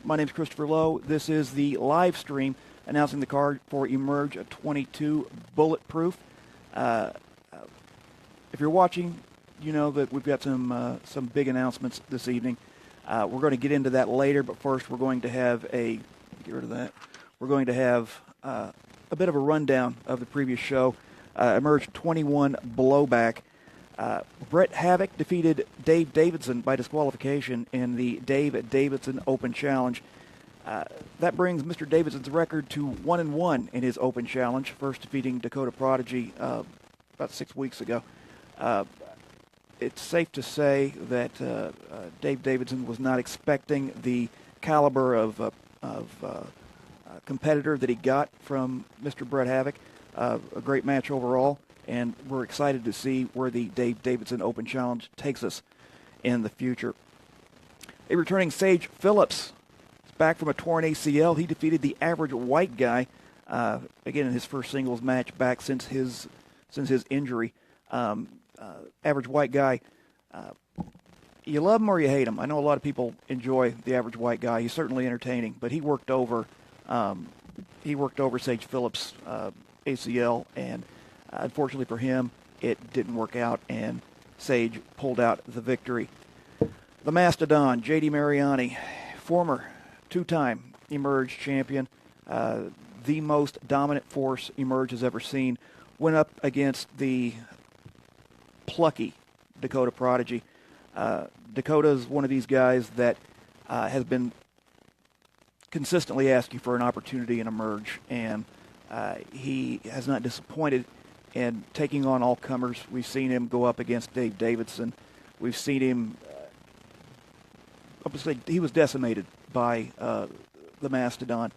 My name is Christopher Lowe. This is the live stream announcing the card for EMERGE22 Bulletproof. If you're watching, you know that we've got some big announcements this evening. We're going to get into that later, but first we're going to have get rid of that. We're going to have a bit of a rundown of the previous show. EMERGE21 blowback. Brett Havoc defeated Dave Davidson by disqualification in the Dave Davidson Open Challenge. That brings Mr. Davidson's record to 1-1 in his Open Challenge, first defeating Dakota Prodigy about 6 weeks ago. It's safe to say that Dave Davidson was not expecting the caliber of competitor that he got from Mr. Brett Havoc. A great match overall, and we're excited to see where the Dave Davidson Open Challenge takes us in the future. A returning Sage Phillips is back from a torn ACL. He defeated the Average White Guy, again in his first singles match back since his injury. Average White Guy, you love him or you hate him. I know a lot of people enjoy the Average White Guy. He's certainly entertaining, but he worked over Sage Phillips' ACL, and unfortunately for him, it didn't work out, and Sage pulled out the victory. The Mastodon, J.D. Mariani, former two-time Emerge champion, the most dominant force Emerge has ever seen, went up against the plucky Dakota Prodigy. Dakota is one of these guys that has been consistently asking for an opportunity in Emerge, and he has not disappointed in taking on all comers. We've seen him go up against Dave Davidson. We've seen him, he was decimated by the Mastodon.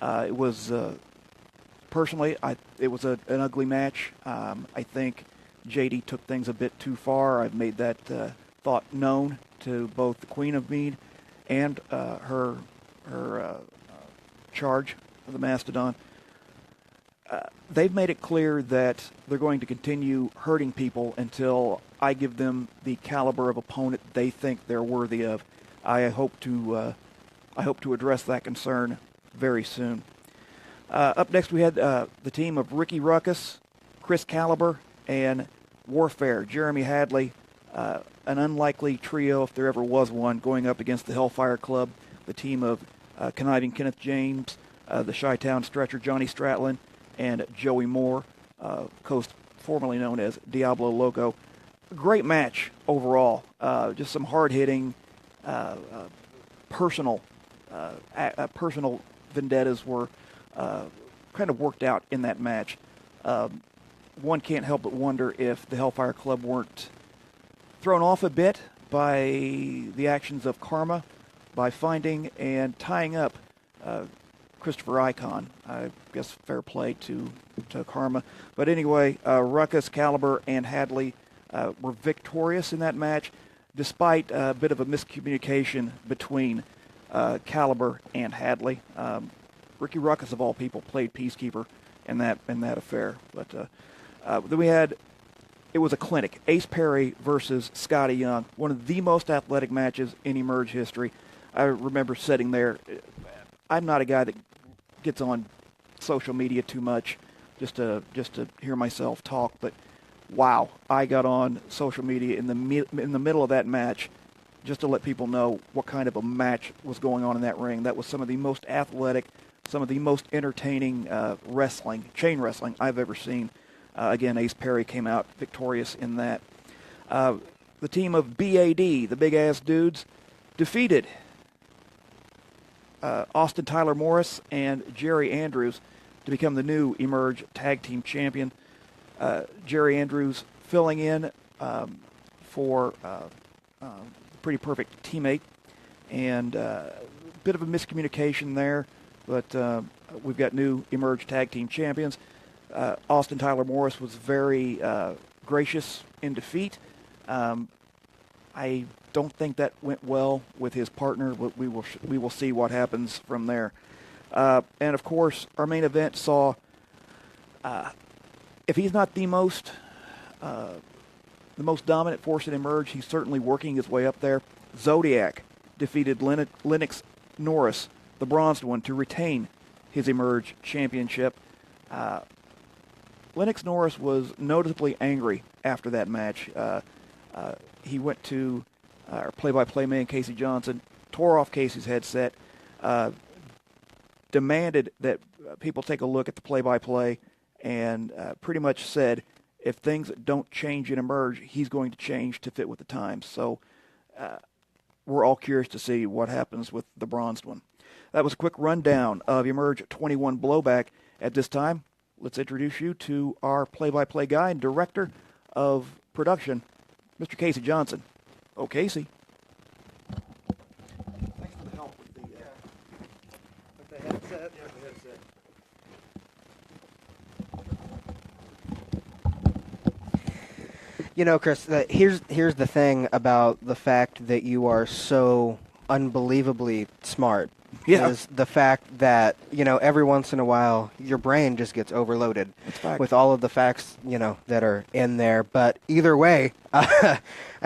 It was, personally, it was an ugly match. I think JD took things a bit too far. I've made that thought known to both the Queen of Mead and her charge of the Mastodon. They've made it clear that they're going to continue hurting people until I give them the caliber of opponent they think they're worthy of. I hope to address that concern very soon. Up next, we had the team of Ricky Ruckus, Chris Caliber, and Warfare. Jeremy Hadley, an unlikely trio if there ever was one, going up against the Hellfire Club, the team of Conniving Kenneth James, the Chi-Town Stretcher Johnny Stratlin, and Joey Moore, formerly known as Diablo Loco. Great match overall. Just some hard-hitting, personal vendettas were kind of worked out in that match. One can't help but wonder if the Hellfire Club weren't thrown off a bit by the actions of Karma by finding and tying up Christopher Icon. I guess fair play to Karma. But anyway, Ruckus, Caliber, and Hadley were victorious in that match, despite a bit of a miscommunication between Caliber and Hadley. Ricky Ruckus, of all people, played peacekeeper in that affair. But then it was a clinic. Ace Perry versus Scotty Young, one of the most athletic matches in Emerge history. I remember sitting there. I'm not a guy that gets on social media too much just to hear myself talk, but wow, I got on social media in the middle of that match just to let people know what kind of a match was going on in that ring. That was some of the most athletic, some of the most entertaining chain wrestling I've ever seen. Again, Ace Perry came out victorious in that. The team of BAD, the Big Ass Dudes, defeated Austin Tyler Morris and Jerry Andrews to become the new Emerge Tag Team Champion. Jerry Andrews filling in for Pretty Perfect teammate, and a bit of a miscommunication there, but we've got new Emerge Tag Team Champions. Austin Tyler Morris was very gracious in defeat. I don't think that went well with his partner, but we will see what happens from there. And of course, our main event saw, if he's not the most dominant force in Emerge, he's certainly working his way up there. Zodiac defeated Lennox Norris, the bronzed one, to retain his Emerge championship. Lennox Norris was noticeably angry after that match. He went to our play-by-play man, Casey Johnson, tore off Casey's headset, demanded that people take a look at the play-by-play, and pretty much said if things don't change in Emerge, he's going to change to fit with the times. So we're all curious to see what happens with the bronzed one. That was a quick rundown of EMERGE21 Blowback. At this time, let's introduce you to our play-by-play guy and director of production, Mr. Casey Johnson. Oh, Casey. Thanks for the help with the headset. Yeah, the headset. You know, Chris, here's the thing about the fact that you are so unbelievably smart. Yeah. Is the fact that, you know, every once in a while your brain just gets overloaded with all of the facts, you know, that are in there. But either way, I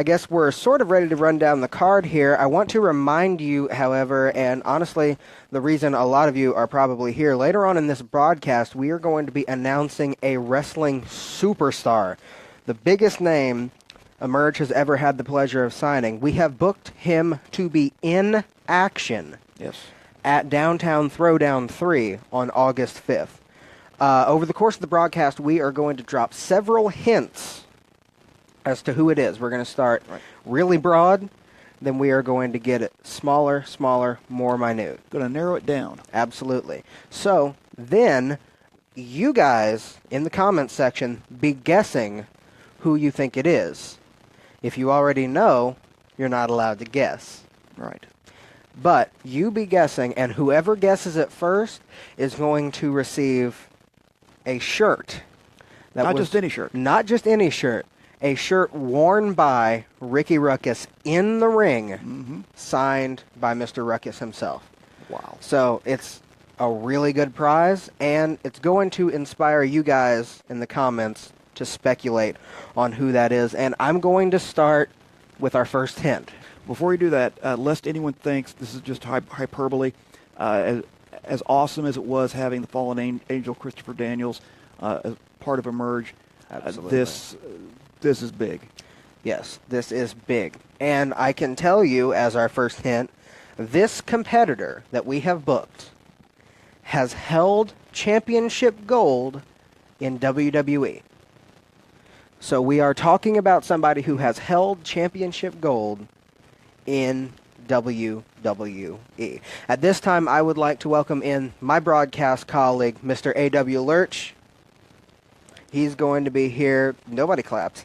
guess we're sort of ready to run down the card here. I want to remind you, however, and honestly, the reason a lot of you are probably here, later on in this broadcast, we are going to be announcing a wrestling superstar. The biggest name Emerge has ever had the pleasure of signing. We have booked him to be in action. Yes. At Downtown Throwdown 3 on August 5th. Over the course of the broadcast, we are going to drop several hints as to who it is. We're going to start really broad, then we are going to get it smaller, more minute. Going to narrow it down. Absolutely. So then you guys in the comments section be guessing who you think it is. If you already know, you're not allowed to guess. Right. But you be guessing, and whoever guesses it first is going to receive a shirt. Not just any shirt. Not just any shirt. A shirt worn by Ricky Ruckus in the ring, signed by Mr. Ruckus himself. Wow. So it's a really good prize, and it's going to inspire you guys in the comments to speculate on who that is. And I'm going to start with our first hint. Before you do that, lest anyone thinks this is just hyperbole, as awesome as it was having the fallen angel Christopher Daniels as part of Emerge, this is big. Yes, this is big. And I can tell you, as our first hint, this competitor that we have booked has held championship gold in WWE. So we are talking about somebody who has held championship gold in WWE. At this time, I would like to welcome in my broadcast colleague, Mr. A.W. Lurch. He's going to be here. Nobody claps.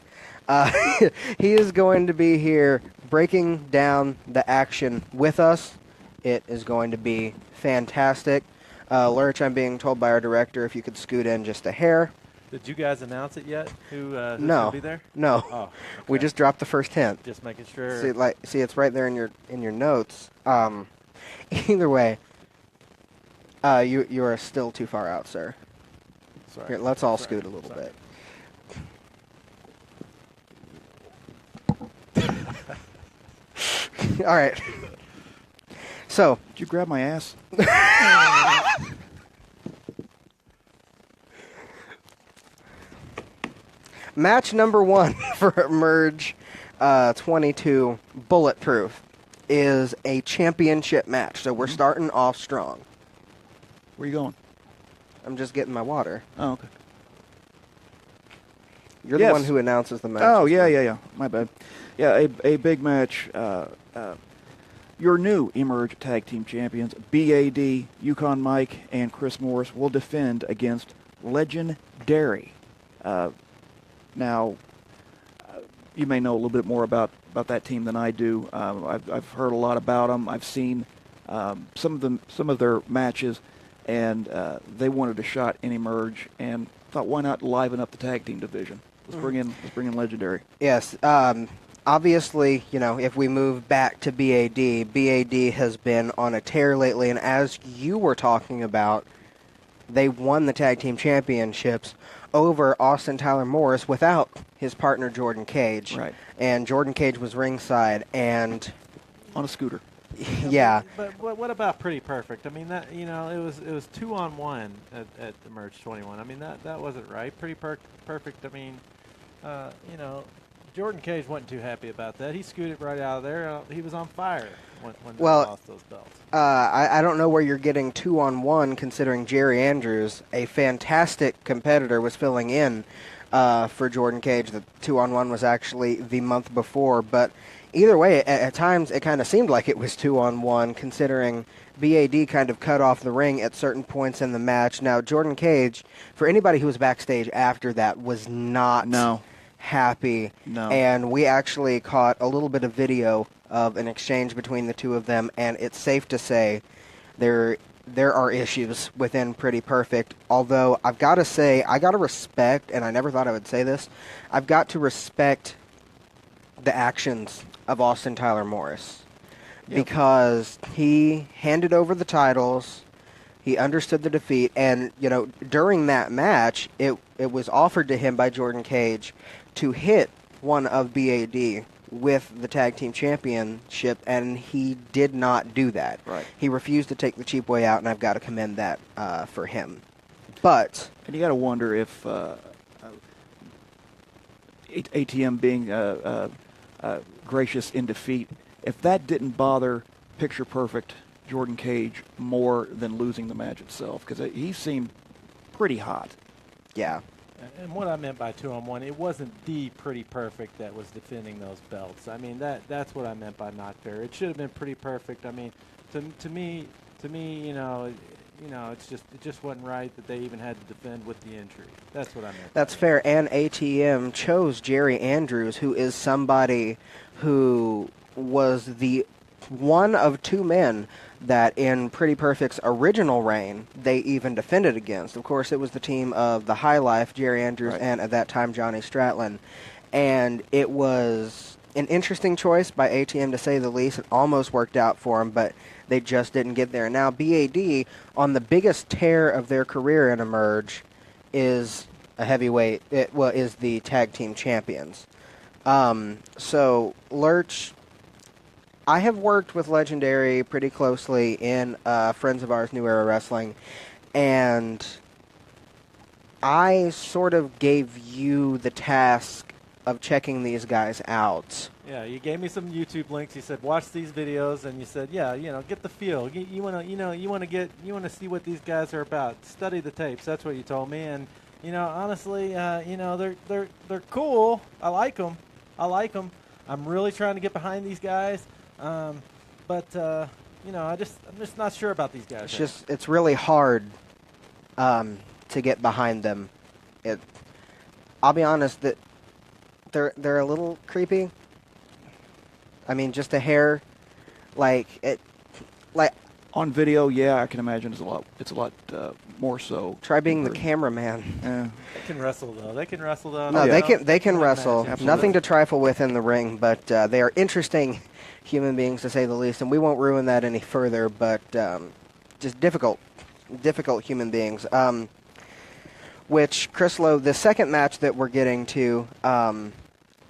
He is going to be here breaking down the action with us. It is going to be fantastic. Lurch, I'm being told by our director if you could scoot in just a hair. Did you guys announce it yet? Who's No. going to be there? No. Oh, okay. We just dropped the first hint. Just making sure. See, it's right there in your notes. Either way, you are still too far out, sir. Sorry. Here, let's all scoot a little bit. All right. So, Did you grab my ass? match number 1 for Emerge 22 Bulletproof is a championship match. So we're starting off strong. Where are you going? I'm just getting my water. Oh, okay. You're the one who announces the match. Oh, yeah. My bad. Yeah, a big match. Your new Emerge Tag Team Champions, BAD, Yukon Mike, and Chris Morris, will defend against Legendary. Now, you may know a little bit more about that team than I do. I've heard a lot about them. I've seen some of their matches, and they wanted a shot in Emerge, and thought, why not liven up the tag team division? Let's bring in Legendary. Yes. Obviously, you know, if we move back to BAD has been on a tear lately, and as you were talking about, they won the tag team championships over Austin Tyler Morris without his partner Jordan Cage. Right. And Jordan Cage was ringside, and on a scooter. Yeah. But what about Pretty Perfect? I mean, that it was 2-on-1 at EMERGE21. I mean, that wasn't right. Pretty Perfect. I mean, Jordan Cage wasn't too happy about that. He scooted right out of there. He was on fire when they lost those belts. I don't know where you're getting 2-on-1, considering Jerry Andrews, a fantastic competitor, was filling in for Jordan Cage. The 2-on-1 was actually the month before, but either way, at times it kind of seemed like it was 2-on-1, considering BAD kind of cut off the ring at certain points in the match. Now, Jordan Cage, for anybody who was backstage after that, was not happy. No. And we actually caught a little bit of video of an exchange between the two of them, and it's safe to say there are issues within Pretty Perfect. Although I've got to say, I got to respect, and I never thought I would say this, I've got to respect the actions of Austin Tyler Morris. Yep. Because he handed over the titles, he understood the defeat, and during that match, it was offered to him by Jordan Cage to hit one of BAD with the tag team championship, and he did not do that. Right. He refused to take the cheap way out, and I've got to commend that for him. But and you got to wonder if ATM being gracious in defeat, if that didn't bother Picture Perfect Jordan Cage more than losing the match itself, because he seemed pretty hot. Yeah. And what I meant by 2-on-1, it wasn't the Pretty Perfect that was defending those belts. I mean, that's what I meant by not fair. It should have been Pretty Perfect. I mean, to me, it just wasn't right that they even had to defend with the injury. That's what I meant. That's fair. And ATM chose Jerry Andrews, who is somebody who was the one of two men that in Pretty Perfect's original reign they even defended against. Of course, it was the team of the High Life, Jerry Andrews, right, and at that time Johnny Stratland. And it was an interesting choice by ATM, to say the least. It almost worked out for him, but they just didn't get there. Now, BAD, on the biggest tear of their career in Emerge, is a heavyweight. Is the tag team champions. So Lurch, I have worked with Legendary pretty closely in Friends of Ours New Era Wrestling, and I sort of gave you the task of checking these guys out. Yeah, you gave me some YouTube links. You said watch these videos, and you said, get the feel. You want to see what these guys are about. Study the tapes. That's what you told me, and honestly, they're cool. I like them. I'm really trying to get behind these guys. But I'm just not sure about these guys. It's really hard to get behind them. I'll be honest, that they're a little creepy. I mean, just a hair, like on video. Yeah, I can imagine it's a lot more so. Try being the cameraman. Yeah. They can wrestle though. No, yeah. they can wrestle. Absolutely. Nothing to trifle with in the ring, but they are interesting human beings, to say the least, and we won't ruin that any further, but just difficult human beings. Which, Chris Lowe, the second match that we're getting to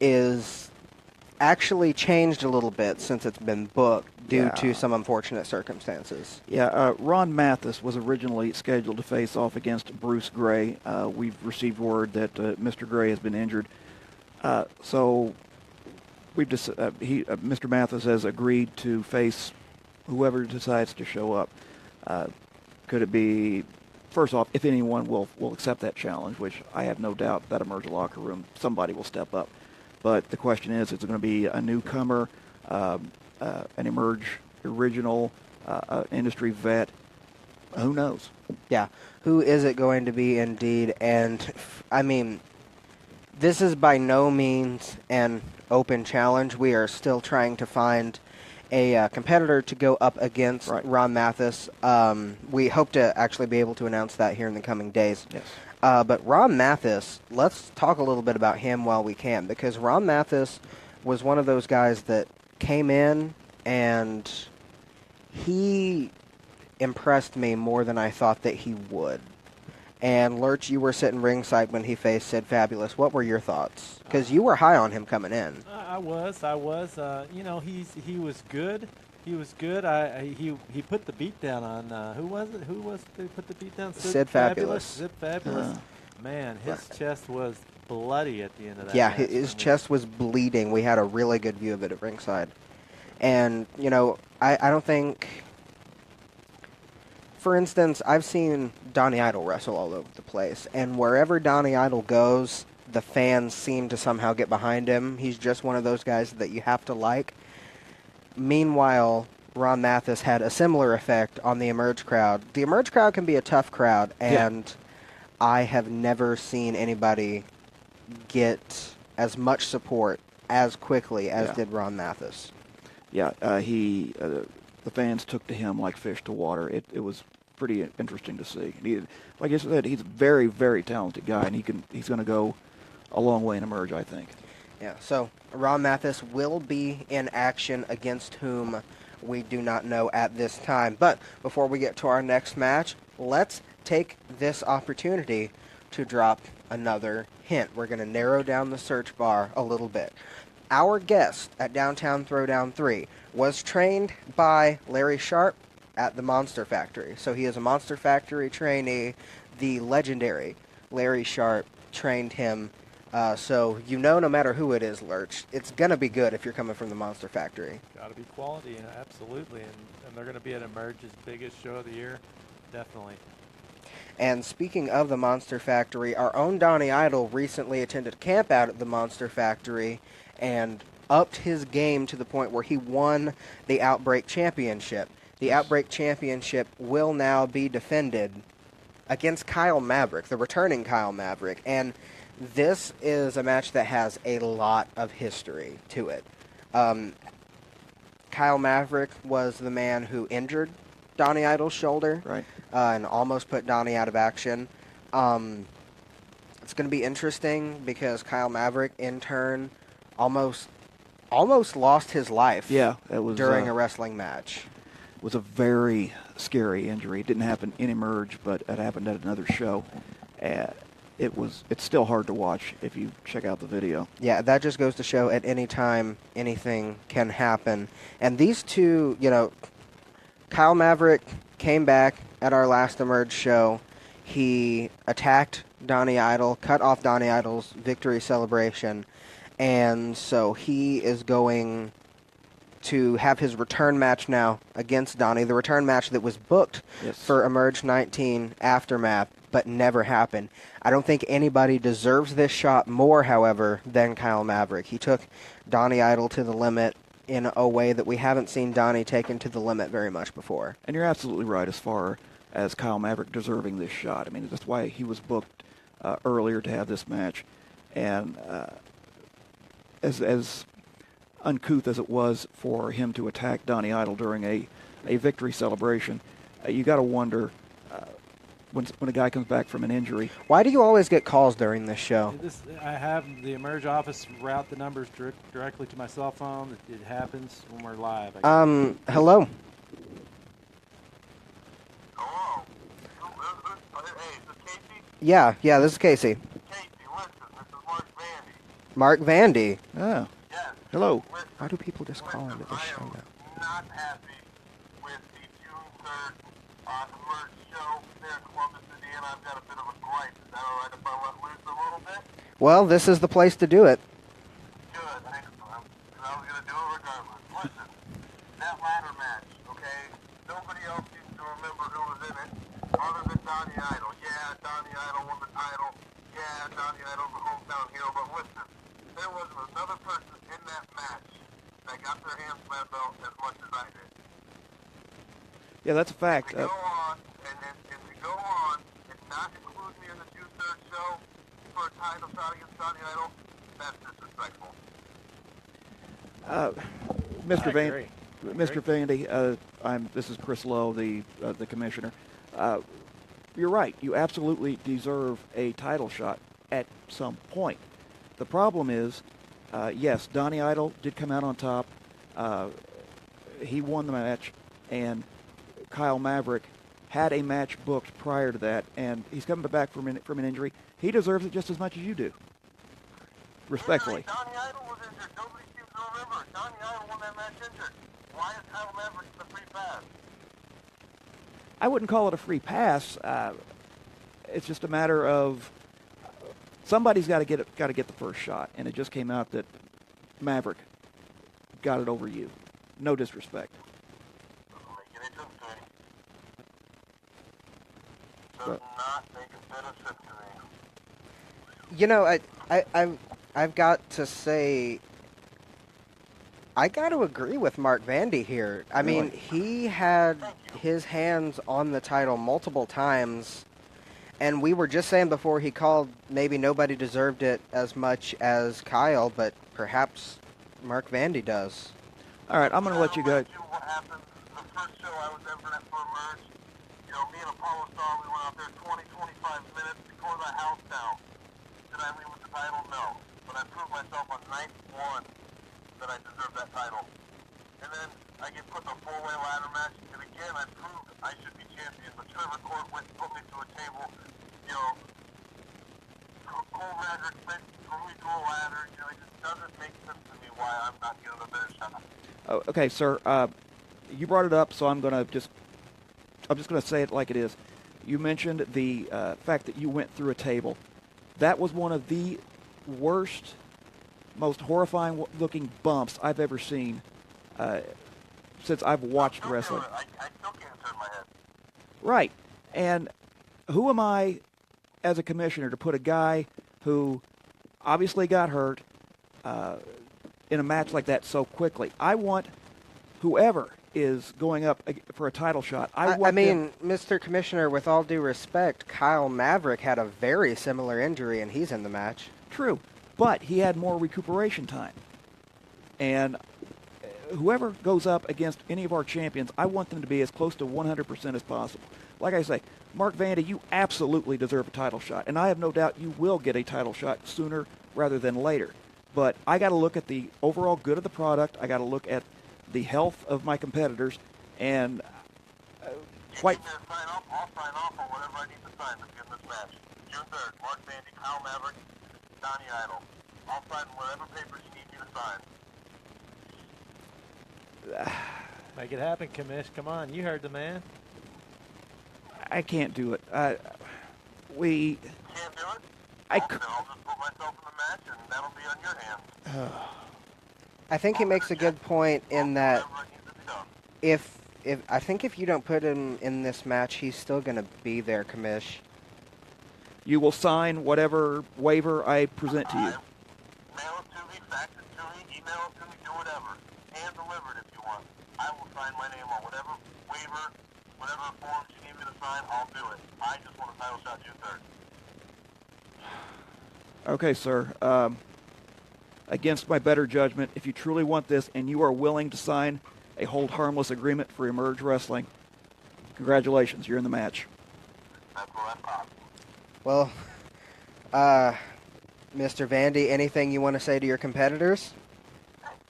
is actually changed a little bit since it's been booked due to some unfortunate circumstances. Yeah, Ron Mathis was originally scheduled to face off against Bruce Gray. We've received word that Mr. Gray has been injured. So we've Mr. Mathis has agreed to face whoever decides to show up. Could it be, first off, if anyone will accept that challenge, which I have no doubt that Emerge locker room, somebody will step up. But the question is it going to be a newcomer, an Emerge original, industry vet? Who knows? Yeah, who is it going to be indeed? And, I mean, this is by no means an open challenge. We are still trying to find a competitor to go up against Ron Mathis. We hope to actually be able to announce that here in the coming days. Yes. But Ron Mathis, let's talk a little bit about him while we can, because Ron Mathis was one of those guys that came in and he impressed me more than I thought that he would. And Lurch, you were sitting ringside when he faced Sid Fabulous. What were your thoughts? Because you were high on him coming in. I was. He was good. He was good. He put the beat down on who was it? Who was they put the beat down? Sid Fabulous. Sid Fabulous. Man, his chest was bloody at the end of that. Yeah, match. his chest was bleeding. We had a really good view of it at ringside. And, you know, I don't think... For instance, I've seen Donnie Idol wrestle all over the place. And wherever Donnie Idol goes, the fans seem to somehow get behind him. He's just one of those guys that you have to like. Meanwhile, Ron Mathis had a similar effect on the Emerge crowd. The Emerge crowd can be a tough crowd, and I have never seen anybody get as much support as quickly as did Ron Mathis. Yeah, the fans took to him like fish to water. It was pretty interesting to see. Like I said, he's a very, very talented guy, and he's going to go a long way in Emerge, I think. Yeah, so Ron Mathis will be in action against whom we do not know at this time. But before we get to our next match, let's take this opportunity to drop another hint. We're going to narrow down the search bar a little bit. Our guest at Downtown Throwdown 3 was trained by Larry Sharp at the Monster Factory. So he is a Monster Factory trainee. The legendary Larry Sharp trained him. So you know, no matter who it is, Lurch, it's going to be good if you're coming from the Monster Factory. Got to be quality, absolutely. And they're going to be at Emerge's biggest show of the year. Definitely. And speaking of the Monster Factory, our own Donnie Idol recently attended camp out at the Monster Factory and upped his game to the point where he won the Outbreak Championship. The Outbreak Championship will now be defended against Kyle Maverick, the returning Kyle Maverick. And this is a match that has a lot of history to it. Kyle Maverick was the man who injured Donnie Idol's shoulder, right, and almost put Donnie out of action. It's going to be interesting because Kyle Maverick, in turn, almost lost his life. Yeah, it was during a wrestling match. It was a very scary injury. It didn't happen in Emerge, but it happened at another show. It's still hard to watch if you check out the video. Yeah, that just goes to show at any time anything can happen. And these two, you know, Kyle Maverick came back at our last Emerge show. He attacked Donnie Idol, cut off Donnie Idol's victory celebration, and so he is going to have his return match now against Donnie, the return match that was booked for EMERGE19 Aftermath, but never happened. I don't think anybody deserves this shot more, however, than Kyle Maverick. He took Donnie Idol to the limit in a way that we haven't seen Donnie taken to the limit very much before. And you're absolutely right as far as Kyle Maverick deserving this shot. I mean, that's why he was booked earlier to have this match. And as uncouth as it was for him to attack Donnie Idol during a victory celebration, you got to wonder when a guy comes back from an injury. Why do you always get calls during this show? I have the Emerge office route the numbers directly to my cell phone. It happens when we're live. Hello? Hello. Hey, is this Casey? Yeah, this is Casey. Casey, listen, this is Mark Vandy. Mark Vandy. Oh. Yes. Hello. Listen, Why do people just call into this show now? I am not happy with the June 3rd Emerge show there in Columbus, Indiana. I've got a bit of a gripe. Is that all right if I let loose a little bit? Well, this is the place to do it. Good. I was going to do it regardless. Listen, that ladder match, okay? Nobody else seems to remember who was in it other than Donnie Idol. Yeah, Donnie Idol won the title. Yeah, Donnie Idol's a hometown hero. But listen, there was another person in that match that got their hands on that belt as much as I did. Yeah, that's a fact. To go on and not include me in the June 3rd show for a title shot against Donnie Idol, that's disrespectful. Mr. Vandy, this is Chris Lowe, the commissioner. You're right. You absolutely deserve a title shot at some point. The problem is, yes, Donnie Idol did come out on top. He won the match, and Kyle Maverick had a match booked prior to that, and he's coming back from an injury. He deserves it just as much as you do. Respectfully. Donnie Idol was injured. Nobody seems to remember. Donnie Idol won that match injured. Why is Kyle Maverick the free pass? I wouldn't call it a free pass. It's just a matter of somebody's got to get the first shot, and it just came out that Maverick got it over you. No disrespect. Does not make a bit of sense to me. You know, I've got to say, I got to agree with Mark Vandy here. I mean, he had his hands on the title multiple times, and we were just saying before he called, maybe nobody deserved it as much as Kyle, but perhaps Mark Vandy does. All right, I'm going to let you go. What happened the first show I was ever at for EMERGE? You know, me and Apollo Star, we went out there 20, 25 minutes before the house down. Did I leave with the title? No. But I proved myself on night one that I deserved that title. And then I get put in a four-way ladder match, and again, I proved I should be champion. But Trevor Court went and put me to a table, you know, Cole Radrick threw me to a ladder. You know, it just doesn't make sense to me why I'm not getting a better shot. Oh, okay, sir. You brought it up, so I'm just going to say it like it is. You mentioned the fact that you went through a table. That was one of the worst, most horrifying-looking bumps I've ever seen since I've watched wrestling. I still can't turn my head. Right. And who am I as a commissioner to put a guy who obviously got hurt in a match like that so quickly? I want whoever is going up for a title shot. I mean, Mr. Commissioner, with all due respect, Kyle Maverick had a very similar injury, and he's in the match. True, but he had more recuperation time. And whoever goes up against any of our champions, I want them to be as close to 100% as possible. Like I say, Mark Vandy, you absolutely deserve a title shot, and I have no doubt you will get a title shot sooner rather than later. But I got to look at the overall good of the product. I got to look at the health of my competitors, and quite. I'll sign off on whatever I need to sign to get this match. June 3rd, Mark Vandy, Kyle Maverick, Donnie Idol. I'll sign whatever papers you need me to sign. Make it happen, Commish. Come on, you heard the man. I can't do it. We. Can't do it? I'll just put myself in the match, and that'll be on your hands. I think he makes a good point in that if you don't put him in this match, he's still going to be there, Commish. You will sign whatever waiver I present to you. Mail it to me, fax it to me, email it to me, do whatever. Hand deliver it if you want. I will sign my name on whatever waiver, whatever forms you need me to sign, I'll do it. I just want a title shot June 3rd. Okay, sir. Against my better judgment, if you truly want this and you are willing to sign a hold harmless agreement for Emerge Wrestling, congratulations, you're in the match. That's what I thought. Well, Mr. Vandy, anything you want to say to your competitors?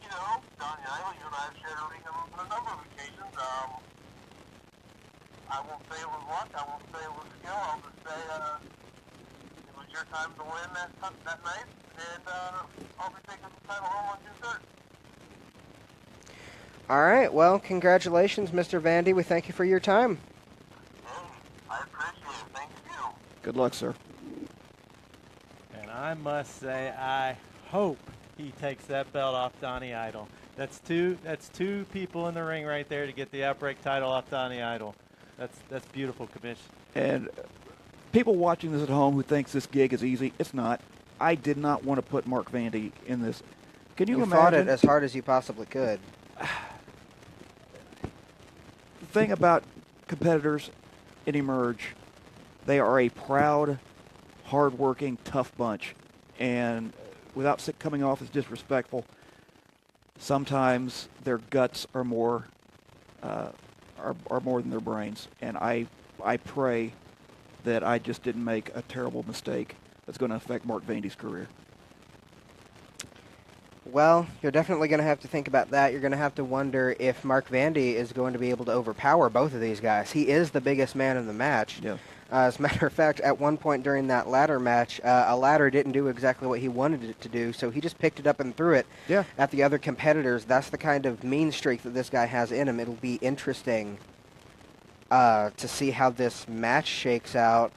You know, Donnie Idol, you and I have shared a ring on a number of occasions. I won't say it was luck. I won't say it was skill. I'll just say it was your time to win that night, and I'll be taking the title home on June 3rd. All right. Well, congratulations, Mr. Vandy. We thank you for your time. Hey, I appreciate it. Thank you. Good luck, sir. And I must say, I hope he takes that belt off Donnie Idol. That's two people in the ring right there to get the Outbreak title off Donnie Idol. That's beautiful, Commish. And people watching this at home who thinks this gig is easy, it's not. I did not want to put Mark Vandy in this. Can you imagine? You fought it as hard as you possibly could. The thing about competitors in Emerge, they are a proud, hard-working, tough bunch. And without coming off as disrespectful, sometimes their guts are more than their brains. And I pray that I just didn't make a terrible mistake that's going to affect Mark Vandy's career. Well, you're definitely going to have to think about that. You're going to have to wonder if Mark Vandy is going to be able to overpower both of these guys. He is the biggest man in the match. Yeah. As a matter of fact, at one point during that ladder match, a ladder didn't do exactly what he wanted it to do, so he just picked it up and threw it at the other competitors. That's the kind of mean streak that this guy has in him. It'll be interesting to see how this match shakes out.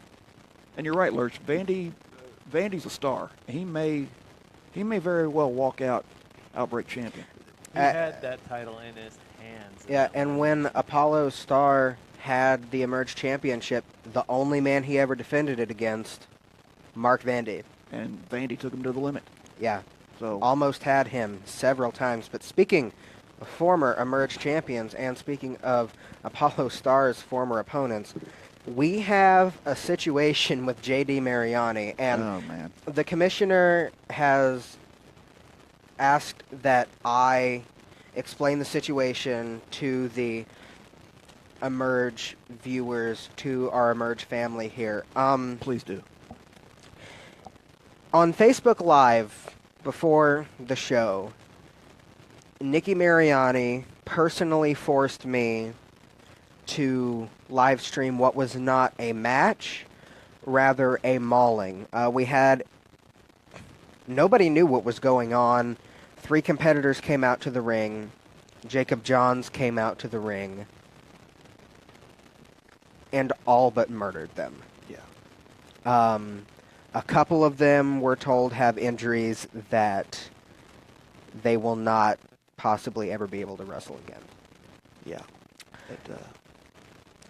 And you're right, Lurch. Vandy's a star. He may very well walk out Outbreak champion. He had that title in his hands. Yeah, and when Apollo Star had the Emerge Championship, the only man he ever defended it against, Mark Vandy. And Vandy took him to the limit. Yeah, so almost had him several times. But speaking of former Emerge champions and speaking of Apollo Star's former opponents, we have a situation with J.D. Mariani, and the commissioner has asked that I explain the situation to the Emerge viewers, to our Emerge family here. Please do. On Facebook Live, before the show, Nikki Mariani personally forced me to live stream what was not a match, rather a mauling. Nobody knew what was going on. 3 competitors came out to the ring. Jacob Johns came out to the ring and all but murdered them. Yeah. A couple of them were told have injuries that they will not possibly ever be able to wrestle again. Yeah.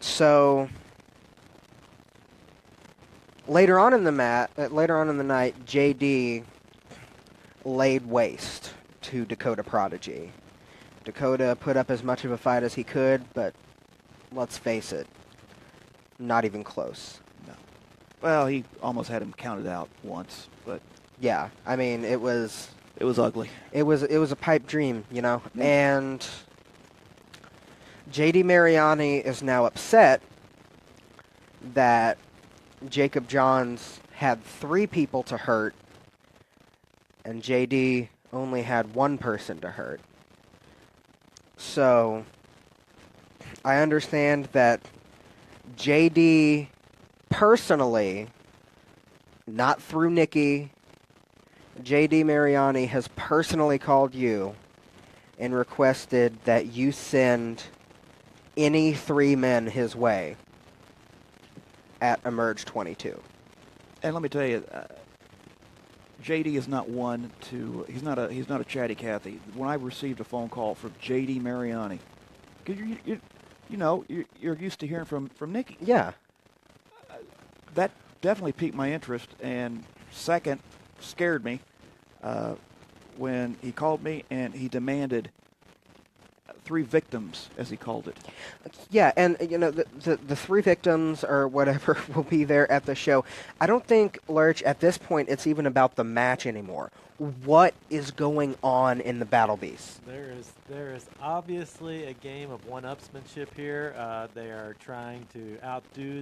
So later on in the night, JD laid waste to Dakota Prodigy. Dakota put up as much of a fight as he could, but let's face it, not even close. No. Well, he almost had him counted out once, but yeah, I mean, it was ugly. It was a pipe dream, you know. Yeah. And J.D. Mariani is now upset that Jacob Johns had 3 people to hurt, and J.D. only had 1 person to hurt. So I understand that J.D. personally, not through Nikki, J.D. Mariani has personally called you and requested that you send any 3 men his way at EMERGE22. And let me tell you, JD is not one to. He's not a chatty Cathy. When I received a phone call from JD Mariani, because you're used to hearing from Nikki. Yeah. That definitely piqued my interest, and second, scared me when he called me and he demanded 3 victims, as he called it. Yeah, and the 3 victims or whatever will be there at the show. I don't think, Lurch, at this point it's even about the match anymore. What is going on in the Battle Beast? There is obviously a game of one-upsmanship here. They are trying to outdo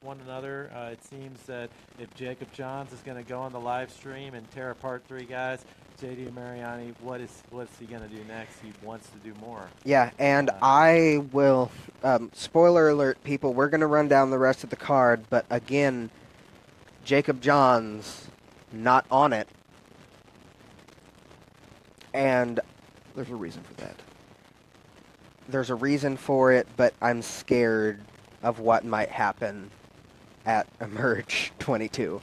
one another. It seems that if Jacob Johns is going to go on the live stream and tear apart 3 guys, J.D. Mariani, what's he going to do next? He wants to do more. Yeah, and I will, spoiler alert, people, we're going to run down the rest of the card, but again, Jacob Johns not on it. And there's a reason for that. There's a reason for it, but I'm scared of what might happen at EMERGE22.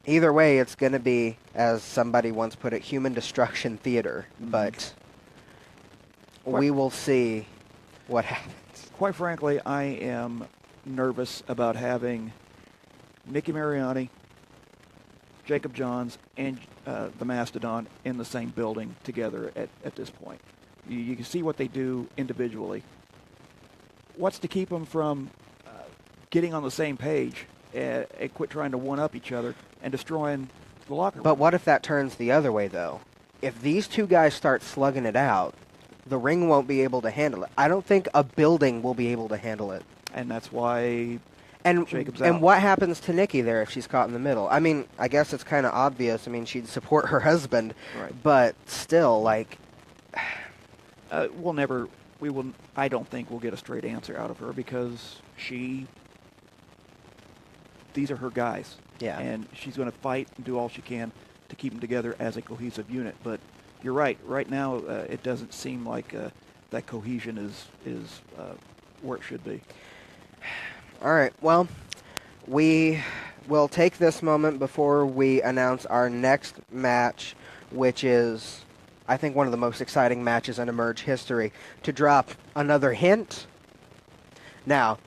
Either way, it's going to be, as somebody once put it, human destruction theater, but we will see what happens. Quite frankly, I am nervous about having Nikki Mariani, Jacob Johns, and the Mastodon in the same building together at this point. You can see what they do individually. What's to keep them from getting on the same page and quit trying to one-up each other and destroying the locker room? But what if that turns the other way, though? If these 2 guys start slugging it out, the ring won't be able to handle it. I don't think a building will be able to handle it. And that's why... And Jacobs and out. what happens to Nikki there if she's caught in the middle? I mean, I guess it's kind of obvious. I mean, she'd support her husband, Right. but still, like, I don't think we'll get a straight answer out of her because these are her guys. Yeah. And she's going to fight and do all she can to keep them together as a cohesive unit. But you're right. Right now, it doesn't seem like that cohesion is where it should be. all right. Well, we will take this moment before we announce our next match, which is, I think, one of the most exciting matches in Emerge history, to drop another hint. Now,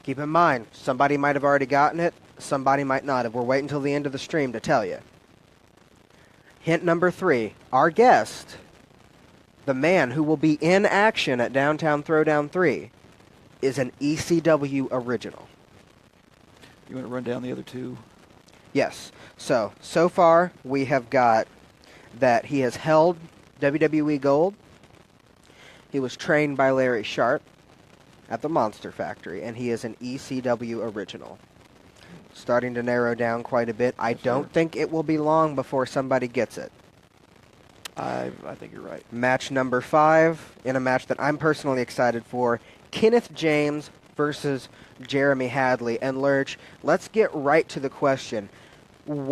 keep in mind, somebody might have already gotten it, somebody might not have. We're waiting until the end of the stream to tell you. Hint number 3, our guest, the man who will be in action at Downtown Throwdown 3, is an ECW original. You want to run down the other two? Yes. So far, we have got that he has held WWE Gold. He was trained by Larry Sharp at the Monster Factory, and he is an ECW original. Starting to narrow down quite a bit. I don't think it will be long before somebody gets it. I think you're right. Match number 5, in a match that I'm personally excited for, Kenneth James versus Jeremy Hadley. And Lurch, let's get right to the question. Can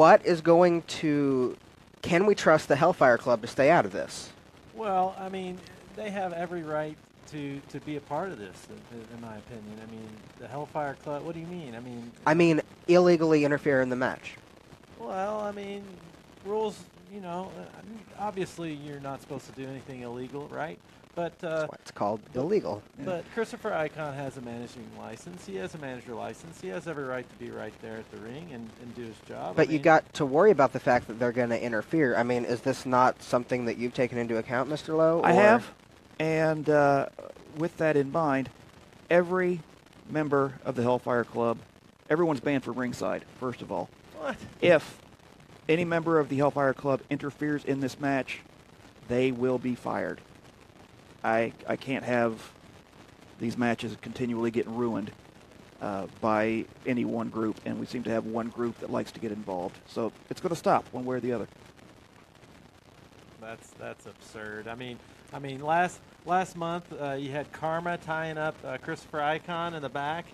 we trust the Hellfire Club to stay out of this? Well, I mean, they have every right to be a part of this, in my opinion. I mean, the Hellfire Club, what do you mean? I mean, illegally interfere in the match. Well, I mean, rules, obviously you're not supposed to do anything illegal, right? But That's why it's called illegal. But Christopher Icon has a managing license. He has a manager license. He has every right to be right there at the ring and do his job. But you got to worry about the fact that they're going to interfere. I mean, is this not something that you've taken into account, Mr. Lowe? I have. And with that in mind, every member of the Hellfire Club, everyone's banned from ringside, first of all. What? If any member of the Hellfire Club interferes in this match, they will be fired. I can't have these matches continually getting ruined by any one group, and we seem to have one group that likes to get involved. So it's going to stop one way or the other. That's absurd. I mean, last month you had Karma tying up Christopher Icon in the back,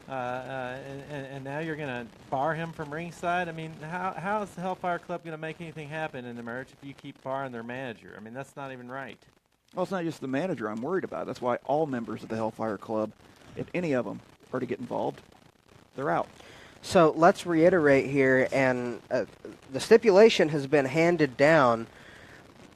and now you're going to bar him from ringside. I mean, how is the Hellfire Club going to make anything happen in the merge if you keep barring their manager? I mean, that's not even right. Well, it's not just the manager I'm worried about. That's why all members of the Hellfire Club, if any of them are to get involved, they're out. So let's reiterate here, and the stipulation has been handed down.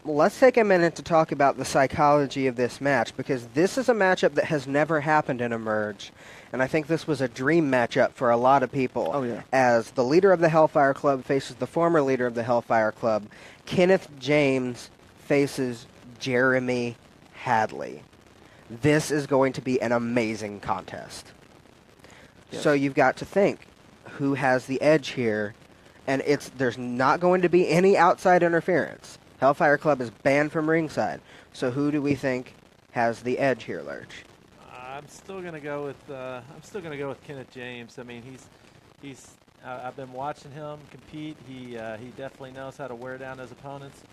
Let's take a minute to talk about the psychology of this match, because this is a matchup that has never happened in Emerge, and I think this was a dream matchup for a lot of people. Oh, yeah. As the leader of the Hellfire Club faces the former leader of the Hellfire Club, Kenneth James faces Jeremy Hadley. This is going to be an amazing contest. Yes. So you've got to think, who has the edge here? And there's not going to be any outside interference. Hellfire Club is banned from ringside. So who do we think has the edge here, Lurch? I'm still gonna go with Kenneth James. I mean, he's I've been watching him compete. He definitely knows how to wear down his opponents.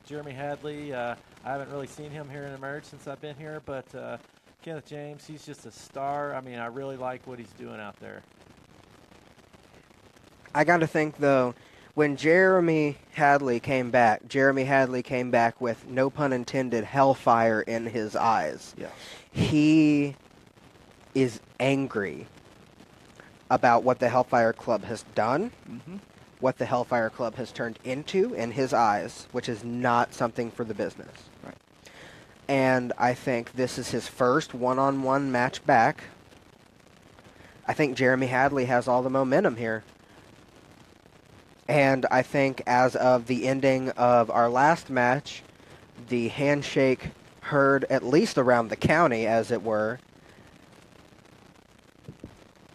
Jeremy Hadley, I haven't really seen him here in Emerge since I've been here, but Kenneth James, he's just a star. I mean, I really like what he's doing out there. I got to think, though, when Jeremy Hadley came back with, no pun intended, hellfire in his eyes. Yeah. He is angry about what the Hellfire Club has done, what the Hellfire Club has turned into in his eyes, which is not something for the business. Right. And I think this is his first one-on-one match back. I think Jeremy Hadley has all the momentum here. And I think as of the ending of our last match, the handshake heard at least around the county, as it were.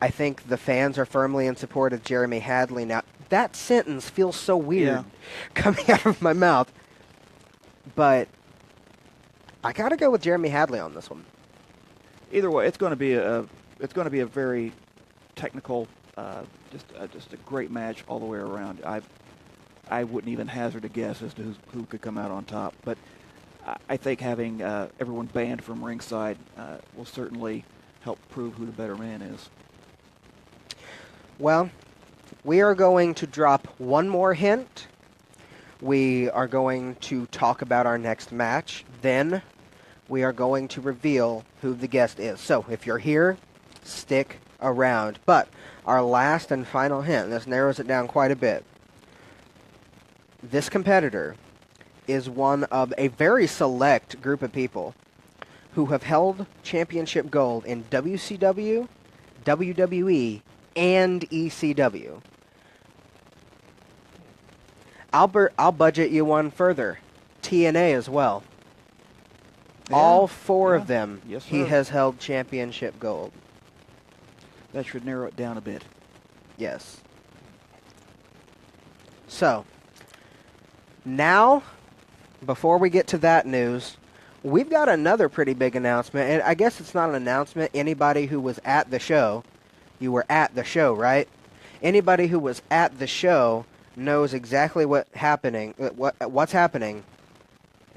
I think the fans are firmly in support of Jeremy Hadley now. That sentence feels so weird coming out of my mouth. But I got to go with Jeremy Hadley on this one. Either way, it's going to be a very technical, just a great match all the way around. I wouldn't even hazard a guess as to who could come out on top, but I think having everyone banned from ringside will certainly help prove who the better man is. Well, we are going to drop one more hint. We are going to talk about our next match. Then we are going to reveal who the guest is. So if you're here, stick around. But our last and final hint, this narrows it down quite a bit. This competitor is one of a very select group of people who have held championship gold in WCW, WWE, and ECW. I'll budget you one further. TNA as well. Yeah, all four of them, yes, he sir. has held championship gold. That should narrow it down a bit. Yes. So, now, before we get to that news, we've got another pretty big announcement. And I guess it's not an announcement. Anybody who was at the show, you were at the show, right? Anybody who was at the show knows exactly what's happening, and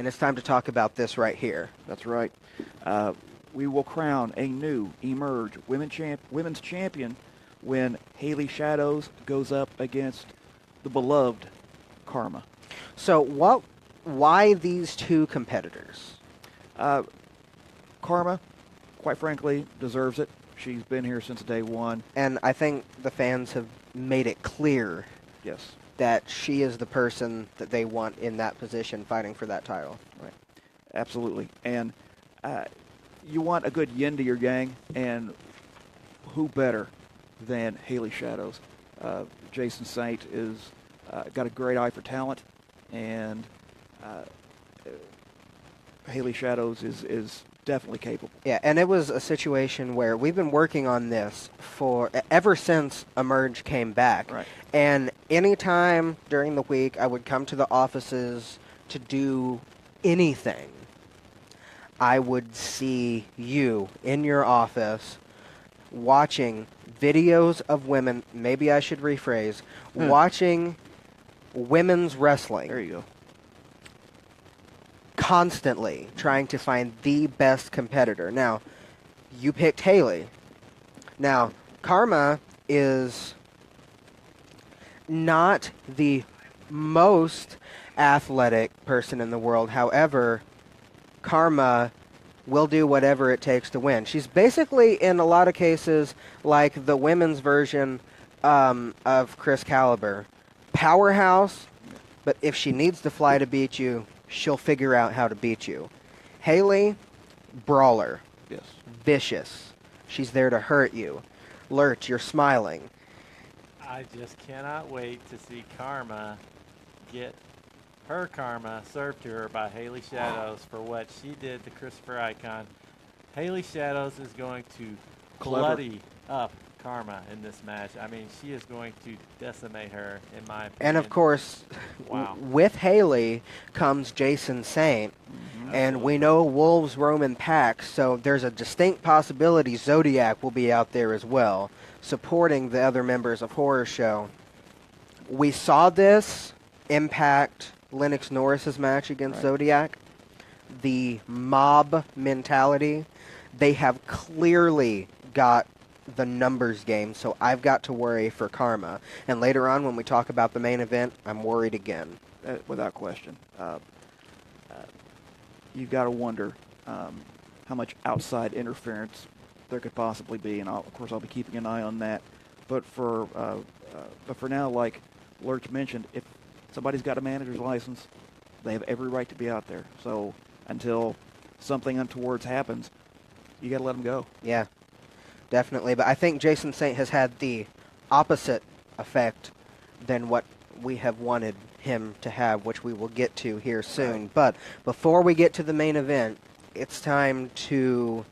it's time to talk about this right here. That's right. We will crown a new EMERGE women's champion when Haley Shadows goes up against the beloved Karma. So why these two competitors? Karma, quite frankly, deserves it. She's been here since day one. And I think the fans have made it clear Yes. that she is the person that they want in that position fighting for that title. Right. Absolutely. And you want a good yin to your gang, and who better than Haley Shadows? Jason Saint is got a great eye for talent, and Haley Shadows is definitely capable. Yeah, and it was a situation where we've been working on this for ever since Emerge came back. Right. And anytime during the week I would come to the offices to do anything, I would see you in your office watching videos of women, maybe I should rephrase, watching women's wrestling. There you go. Constantly trying to find the best competitor. Now, you picked Haley. Now, Karma is not the most athletic person in the world. However, Karma will do whatever it takes to win. She's basically, in a lot of cases, like the women's version of Chris Caliber. Powerhouse, but if she needs to fly to beat you, she'll figure out how to beat you. Haley, brawler. Yes. Vicious. She's there to hurt you. Lurch, you're smiling. I just cannot wait to see Karma get her karma served to her by Haley Shadows for what she did to Christopher Icon. Haley Shadows is going to bloody up Karma in this match. I mean, she is going to decimate her, in my opinion. And of course, Wow. with Haley comes Jason Saint. And we know wolves roam in packs, so there's a distinct possibility Zodiac will be out there as well, supporting the other members of Horror Show. We saw this impact Lennox Norris's match against Zodiac. The mob mentality. They have clearly got the numbers game, so I've got to worry for Karma. And later on, when we talk about the main event, I'm worried again. Without question. You've got to wonder how much outside interference there could possibly be, and of course I'll be keeping an eye on that. But for now, like Lurch mentioned, if somebody's got a manager's license, they have every right to be out there. So until something untoward happens, you got to let them go. Yeah, definitely. But I think Jason Saint has had the opposite effect than what we have wanted him to have, which we will get to here soon. Right. But before we get to the main event, it's time to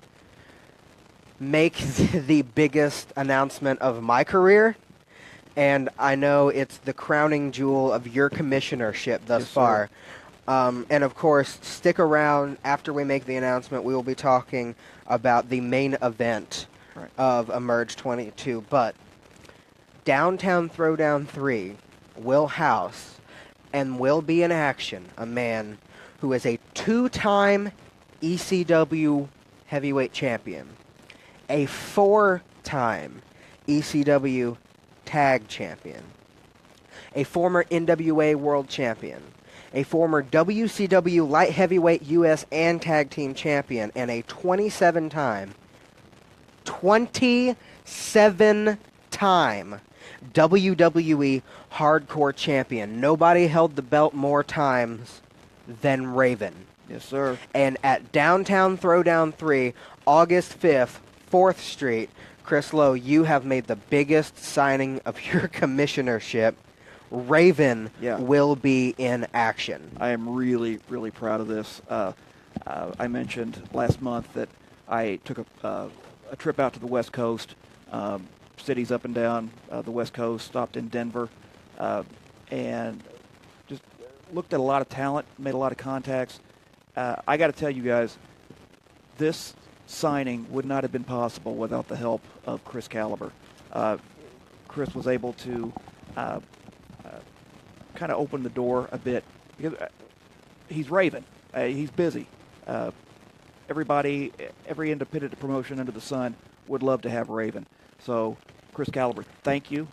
make the biggest announcement of my career. And I know it's the crowning jewel of your commissionership thus Yes, far. And of course, stick around after we make the announcement. We will be talking about the main event of EMERGE22, but Downtown Throwdown 3 will house and will be in action a man who is a 2-time ECW heavyweight champion, a 4-time ECW tag champion, a former NWA world champion, a former WCW light heavyweight US and tag team champion, and a 27-time WWE hardcore champion. Nobody held the belt more times than Raven. Yes, sir. And at Downtown Throwdown 3, August 5th, 4th Street, Chris Lowe, you have made the biggest signing of your commissionership. Raven will be in action. I am really, really proud of this. I mentioned last month that I took a trip out to the West Coast, cities up and down the West Coast, stopped in Denver, and just looked at a lot of talent, made a lot of contacts. I got to tell you guys, this signing would not have been possible without the help of Chris Caliber. Chris was able to kind of open the door a bit because he's Raven. He's busy. Every independent promotion under the sun would love to have Raven. So, Chris Caliber, thank you.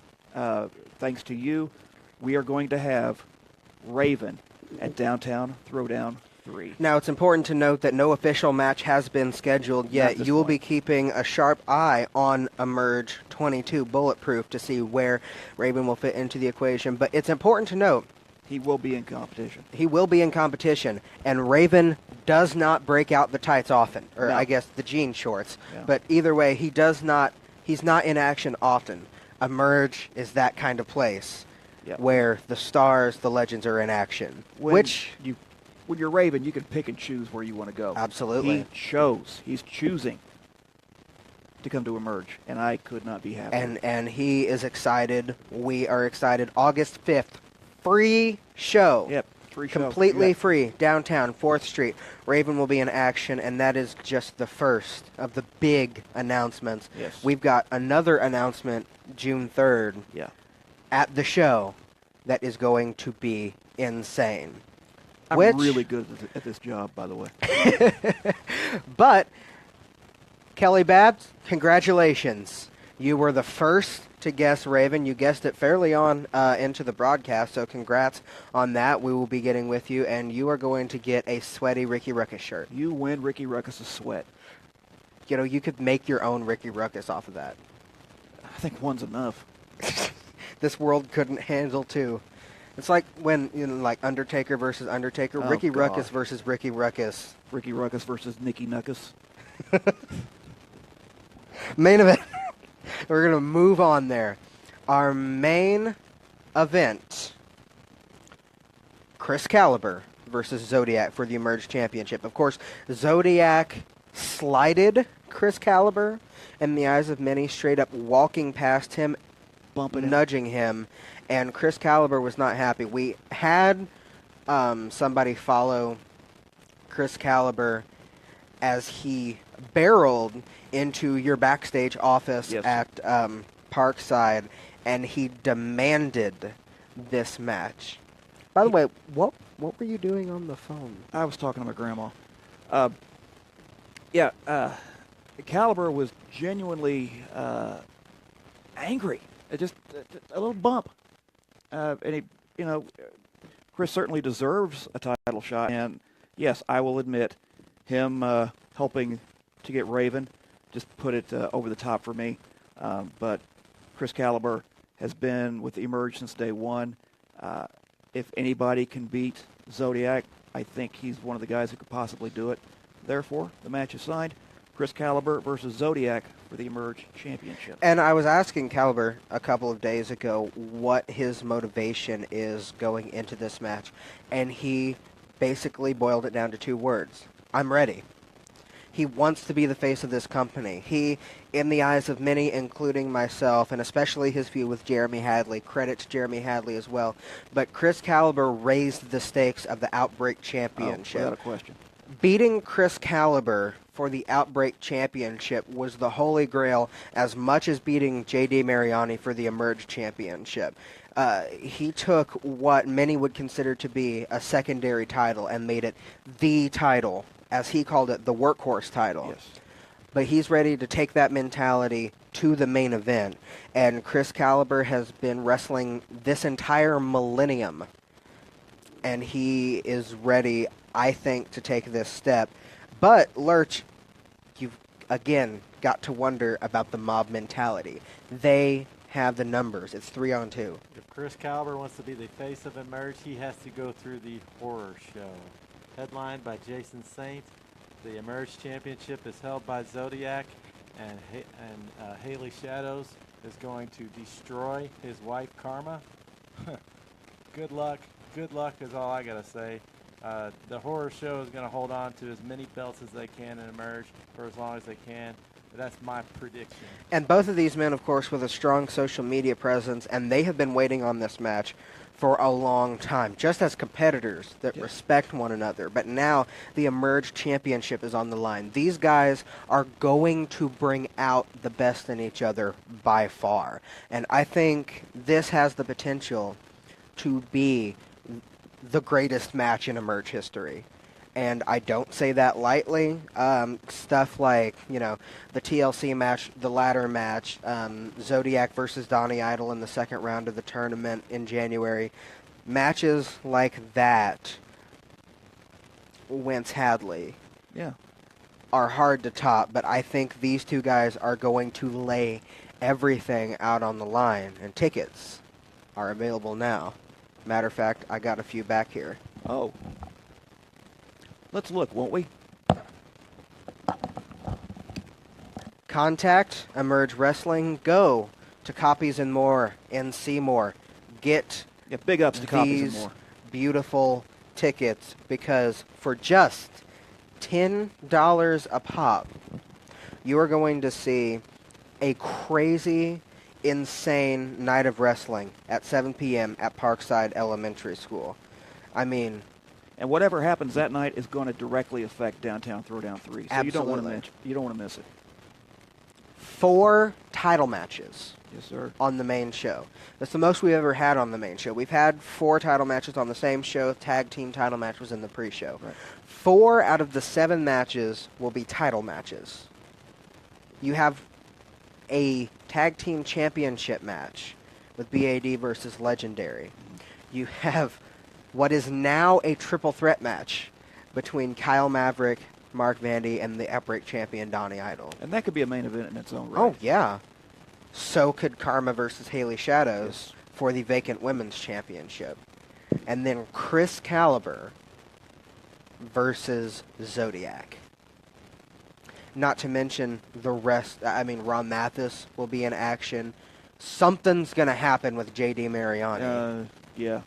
Thanks to you, we are going to have Raven at Downtown Throwdown 3. Now, it's important to note that no official match has been scheduled yet. You will be keeping a sharp eye on EMERGE22 Bulletproof to see where Raven will fit into the equation. But it's important to note he will be in competition. He will be in competition, and Raven does not break out the tights often, or I guess the jean shorts. Yeah. But either way, he's not in action often. Emerge is that kind of place where the stars, the legends are in action. When you're Raven, you can pick and choose where you want to go. Absolutely. He's choosing to come to Emerge, and I could not be happier. And he is excited. We are excited. August 5th, free show. Yep, free show. Completely free, downtown, 4th Street. Raven will be in action, and that is just the first of the big announcements. Yes. We've got another announcement June 3rd at the show that is going to be insane. I'm really good at this job, by the way. But, Kelly Babs, congratulations. You were the first to guess Raven. You guessed it fairly on into the broadcast, so congrats on that. We will be getting with you, and you are going to get a sweaty Ricky Ruckus shirt. You win Ricky Ruckus' sweat. You know, you could make your own Ricky Ruckus off of that. I think one's enough. This world couldn't handle two. It's like when, like Undertaker versus Undertaker, Ricky Ruckus versus Ricky Ruckus. Ricky Ruckus versus Nicky Nuckus. Main event. We're going to move on there. Our main event, Chris Caliber versus Zodiac for the Emerge Championship. Of course, Zodiac slighted Chris Caliber in the eyes of many, straight up walking past him, nudging him. And Chris Caliber was not happy. We had somebody follow Chris Caliber as he barreled into your backstage office at Parkside, and he demanded this match. By the way, what were you doing on the phone? I was talking to my grandma. Caliber was genuinely angry. Just a little bump. And Chris certainly deserves a title shot. And yes, I will admit, him helping to get Raven just put it over the top for me. But Chris Caliber has been with Emerge since day one. If anybody can beat Zodiac, I think he's one of the guys who could possibly do it. Therefore, the match is signed. Chris Caliber versus Zodiac for the Emerge Championship. And I was asking Caliber a couple of days ago what his motivation is going into this match, and he basically boiled it down to 2 words. I'm ready. He wants to be the face of this company. He, in the eyes of many, including myself, and especially his feud with Jeremy Hadley, credit to Jeremy Hadley as well, but Chris Caliber raised the stakes of the Outbreak Championship. Without a question. Beating Chris Caliber for the Outbreak Championship was the holy grail as much as beating J.D. Mariani for the Emerge Championship. He took what many would consider to be a secondary title and made it the title, as he called it, the workhorse title. Yes. But he's ready to take that mentality to the main event. And Chris Caliber has been wrestling this entire millennium. And he is ready, I think, to take this step. But, Lurch, you've, again, got to wonder about the mob mentality. They have the numbers. It's 3-on-2. If Chris Caliber wants to be the face of Emerge, he has to go through the horror show. Headlined by Jason Saint, the Emerge Championship is held by Zodiac, and Haley Shadows is going to destroy his wife, Karma. Good luck. Good luck is all I got to say. The horror show is going to hold on to as many belts as they can and Emerge for as long as they can. That's my prediction. And both of these men, of course, with a strong social media presence, and they have been waiting on this match for a long time, just as competitors that respect one another. But now the Emerge Championship is on the line. These guys are going to bring out the best in each other by far. And I think this has the potential to be the greatest match in Emerge history. And I don't say that lightly. Stuff like, the TLC match, the ladder match, Zodiac versus Donnie Idol in the second round of the tournament in January. Matches like that, Wentz Hadley, are hard to top. But I think these two guys are going to lay everything out on the line. And tickets are available now. Matter of fact, I got a few back here. Oh. Let's look, won't we? Contact Emerge Wrestling. Go to Copies and More in Seymour. Get big ups to Copies and these More. Beautiful tickets, because for just $10 a pop, you are going to see a crazy, insane night of wrestling at 7 p.m. at Parkside Elementary School. I mean, and whatever happens that night is going to directly affect Downtown Throwdown 3. So absolutely. you don't want to miss it. 4 title matches. Yes, sir. On the main show. That's the most we've ever had on the main show. We've had 4 title matches on the same show. Tag team title match was in the pre-show. Right. 4 out of the 7 matches will be title matches. You have a tag team championship match with BAD versus Legendary. You have what is now a triple threat match between Kyle Maverick, Mark Vandy, and the Outbreak champion Donnie Idol. And that could be a main event in its own right. Oh, yeah. So could Karma versus Haley Shadows for the vacant women's championship. And then Chris Caliber versus Zodiac. Not to mention the rest. Ron Mathis will be in action. Something's going to happen with J.D. Mariani. Yeah.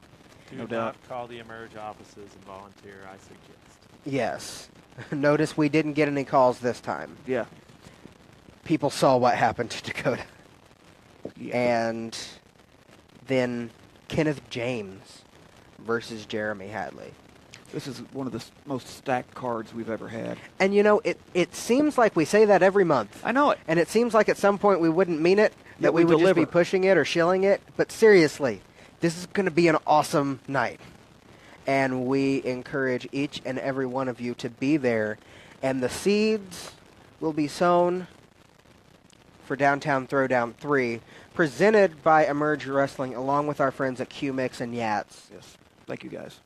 Do No not doubt. call the Emerge offices and volunteer, I suggest. Yes. Notice we didn't get any calls this time. Yeah. People saw what happened to Dakota. Yeah. And then Kenneth James versus Jeremy Hadley. This is one of the most stacked cards we've ever had. And, it seems like we say that every month. I know it. And it seems like at some point we wouldn't mean it, that we we would deliver. just be pushing it or shilling it. But seriously, this is going to be an awesome night. And we encourage each and every one of you to be there. And the seeds will be sown for Downtown Throwdown 3, presented by Emerge Wrestling, along with our friends at Q-Mix and Yats. Yes. Thank you, guys.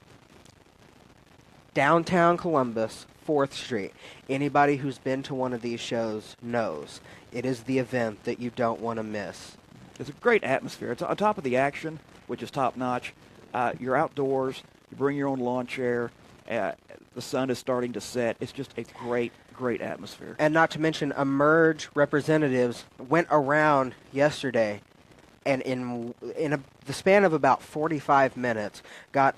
Downtown Columbus, 4th Street. Anybody who's been to one of these shows knows it is the event that you don't want to miss. It's a great atmosphere. It's on top of the action, which is top-notch. You're outdoors. You bring your own lawn chair. The sun is starting to set. It's just a great, great atmosphere. And not to mention, Emerge representatives went around yesterday and in the span of about 45 minutes got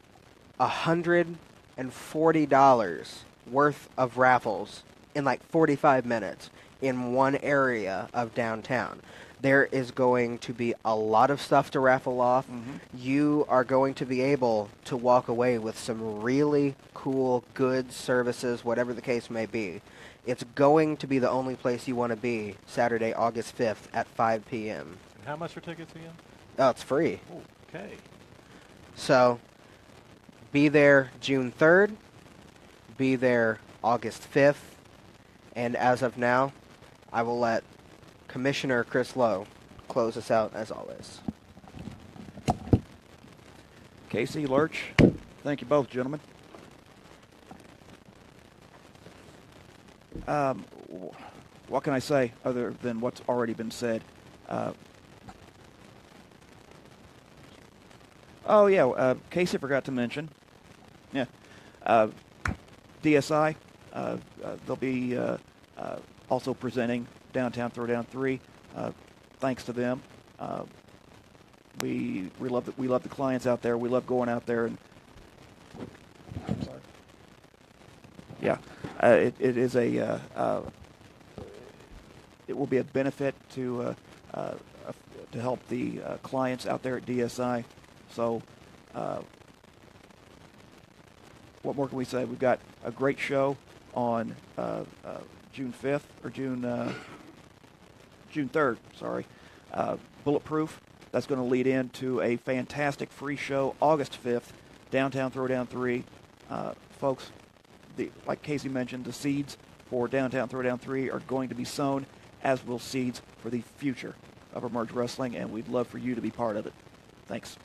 $140 worth of raffles in like 45 minutes in one area of downtown. There is going to be a lot of stuff to raffle off. Mm-hmm. You are going to be able to walk away with some really cool goods, services, whatever the case may be. It's going to be the only place you want to be Saturday, August 5th at 5 p.m. And how much are tickets again? Oh, it's free. Okay. So, be there June 3rd, be there August 5th, and as of now, I will let Commissioner Chris Lowe close us out as always. Casey, Lurch, thank you both, gentlemen. What can I say other than what's already been said? Casey forgot to mention. Yeah. DSI, they'll be also presenting Downtown Throwdown 3. Thanks to them. We love the clients out there. We love going out there and it will be a benefit to help the clients out there at DSI. So, what more can we say? We've got a great show on June 5th or June 3rd. Sorry, Bulletproof. That's going to lead into a fantastic free show August 5th, Downtown Throwdown 3. Folks, like Casey mentioned, the seeds for Downtown Throwdown 3 are going to be sown, as will seeds for the future of Emerge Wrestling, and we'd love for you to be part of it. Thanks.